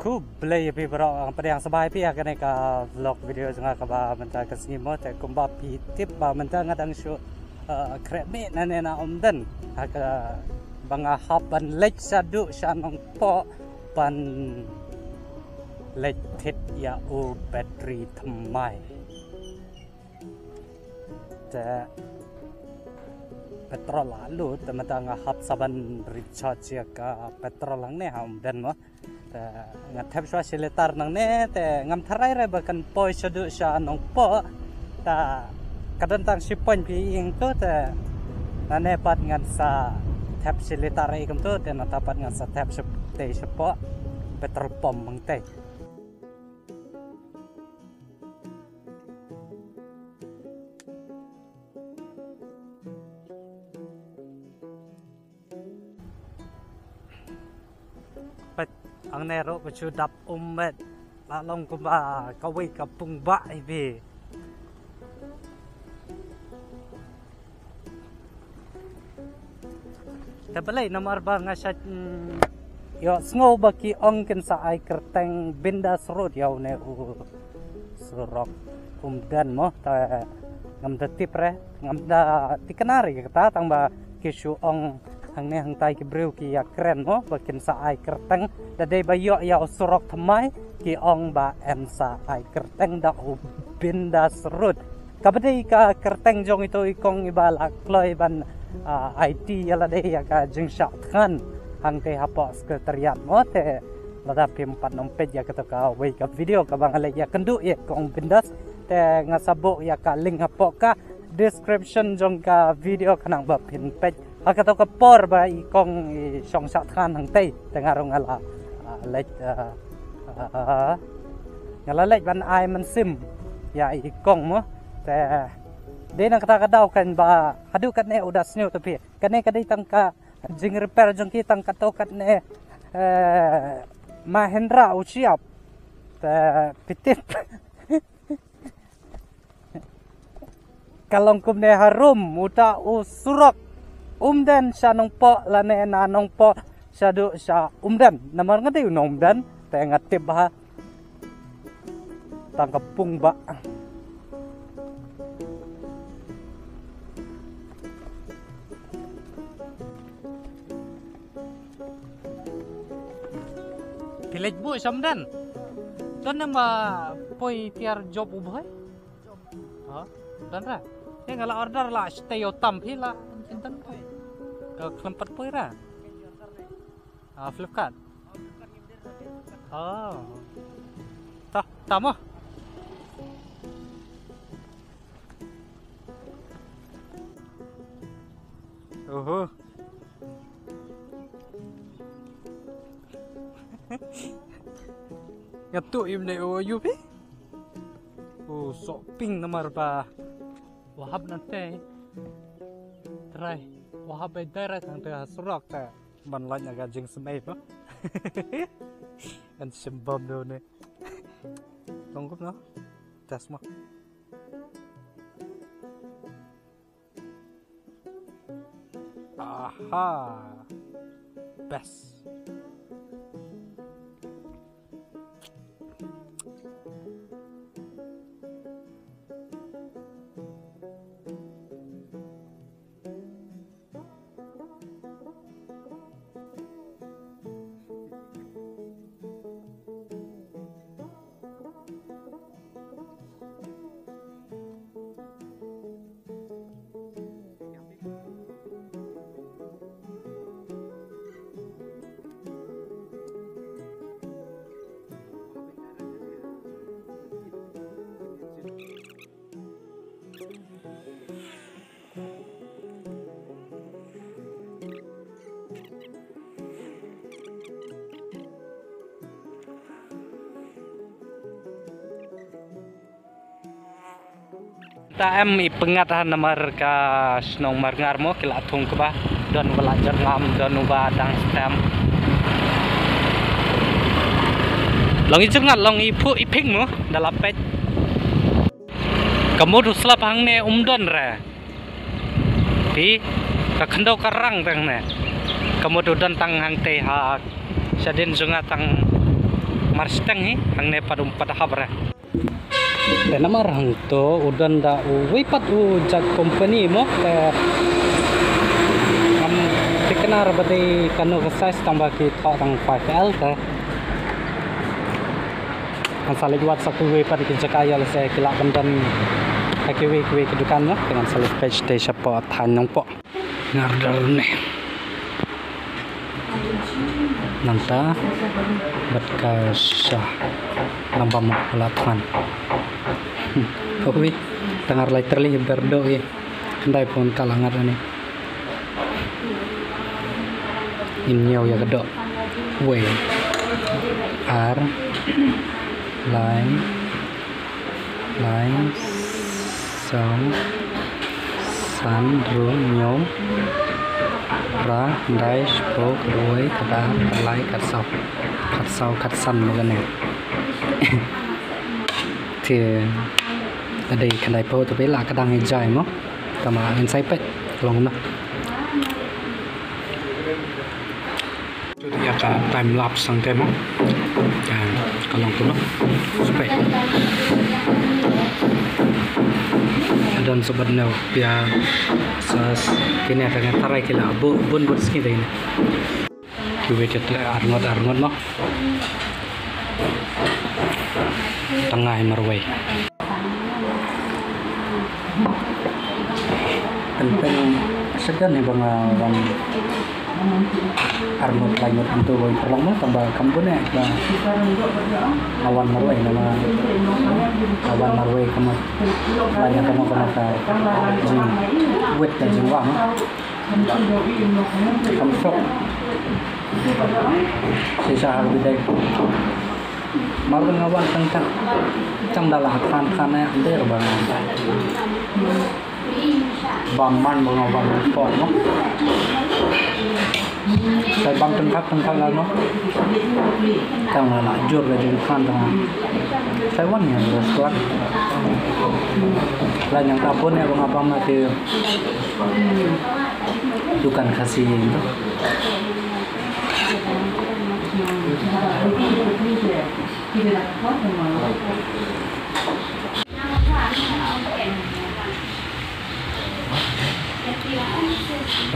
ku play pi bro ang padang sabay pi akan ka vlog video nga ka ba menta ka sinimo te kumba pi tip ba menta ngadang show kreme na na omdan ka banga hapan lek sadu shanong po pan lek tit ya u battery thamai te petrol lalu teman-teman ngahap saban recharge ya ka petrol lang ne omdan mo ngatap swa siletar nang ne te ngam tharai re bakan poi sadu sha nong po ta kadantang sipon pi ing to te nane pat ngan sa tap siletar ikam to te na tapat ngan sa tap te sepo petrol pom mang te ang nero pachudap umet lalong kumba kaway kapung ba ibi tabalay namar ba nga siya yo sngow baki ongkin sa ay kerteng bindas road yaw ne u surok umdan mo ta ngamda tipre ngamda tikanari kata tang ba kisu ong hang ne hang tai ki breu ki ya kren mo bakin sa ai kerteng da dei ba yo ya surok thamai ki ong ba em sa ai kerteng da bindas road kabadai ka kerteng jong itu ikong ibala kloi ban IT yala dei ya ka jing sha khan hang te hapo sekretariat mo te lada pim pat nompet ya ka ka wake up video ka bang ale ya kendu ye kong bindas te ngasabo ya ka link hapo ka description jong ka video kanang ba pin page akato ka por ba ikong song sat khan hang tei tengarong ala lek ngala lek ban ai man sim ya ikong mo te de nang kata kadaw kan ba hadu kat ne udah sneu tapi kane kadai tang ka jing repair jong ki tang kato kat ne Mahendra usiap te pitip kalong kum ne harum uta usurok umdan sa nong po lane na nong po sa do sa umdan namar ngati umdan te ngatib ba tangkapung ba village bu samdan dan nama poi tiar job uboy ha dan ra yang ngala order la stay otam hila intan ke kelempat poi ra Flipkart oh tah tamo ngatu im ne o yu pe oh sok ping namar ba wahab nanti try wahab darat ang ta surak ta manlan aga jing semai pa kan sembam do ne tongkup no tas mo aha best ta em ipengatahan namar ka snong marngar mo kila thung ka ba don wala jarngam don uba dang stem long ijengat long ipu iping mo dalapet kamu tu slap hang ne umdon ra pi ka khandau karang tang ne kamu tu dan tang hang te ha sadin junga tang Mustang hang ne padum padahab ra namar hang to udan da wipat jak company mo am tiknar bade kanu size tambah ki tho tang 5L ta an salit wat saku wipat ki jakaya le se kila bandan akiwi kedukan mo dengan salit page te siapa tan nong po ngardal ne nanta berkasah nambah pelatuhan oke dengar literally berdo ya kendai pun kalangan ini inyo ya kedok w r line song san ru nyo ra đáy spok đuôi cả đá cả lái cả sau cắt săn một cái này thì ở đây cái này po tôi biết là cái đang hình dài mà tầm hình sai pet lòng nó ya ka time lapse sang tema kalau tuh spek dan sebenarnya biar kini ada yang tarai kila bun sekitar ini kita cetak arngot no tengah marway tentang segan nih bang arngot lainnya untuk boy perlang mah tambah kampungnya awan marway nama awan marway kamu banyak kamu jing wet dan jing wang kamu sok sisa harus deh marway awan tentang trong dalam kan ada bang man bang awan sport no saya bang tengkap lah no jangan lah jur lah jadi kan saya wan ya sport lah yang kapun ya bang abang mati bukan kasih itu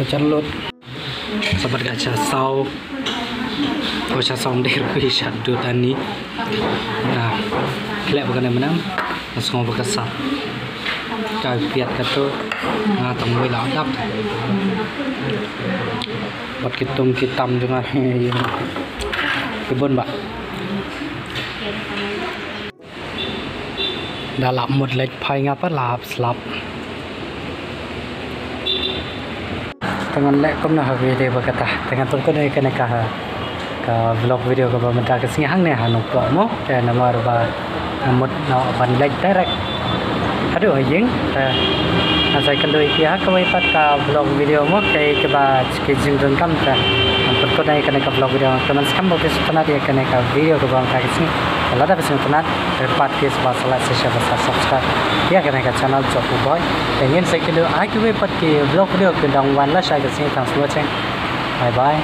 Charlotte sabar gacha sau gacha sau der pi shaddu tani nah klek bukan menang langsung berkesat kai piat kata tong we la dap buat kitam dengan kebun mbak dalam một lệch phai ngapa lap slap dengan lek kom nah video berkata dengan tungku ni kena ka vlog video ka bamenta ke singhang ne hanu ko mo dan nama ba namut no ban lek direct aduh yeng saya kendoi kia ka pat ka vlog video mo kai ke ba ke jing dun kam ta tungku ni kena ka vlog video teman skam bo ke sutana dia kena ka video ka bamenta ke sing kalau ada pesan tenan dapat ke salah sesiapa subscribe ya kena ka channel Joku Boy dan yang saya kira aku dapat ke vlog video ke dong wan lah saya ke sini thanks for watching bye bye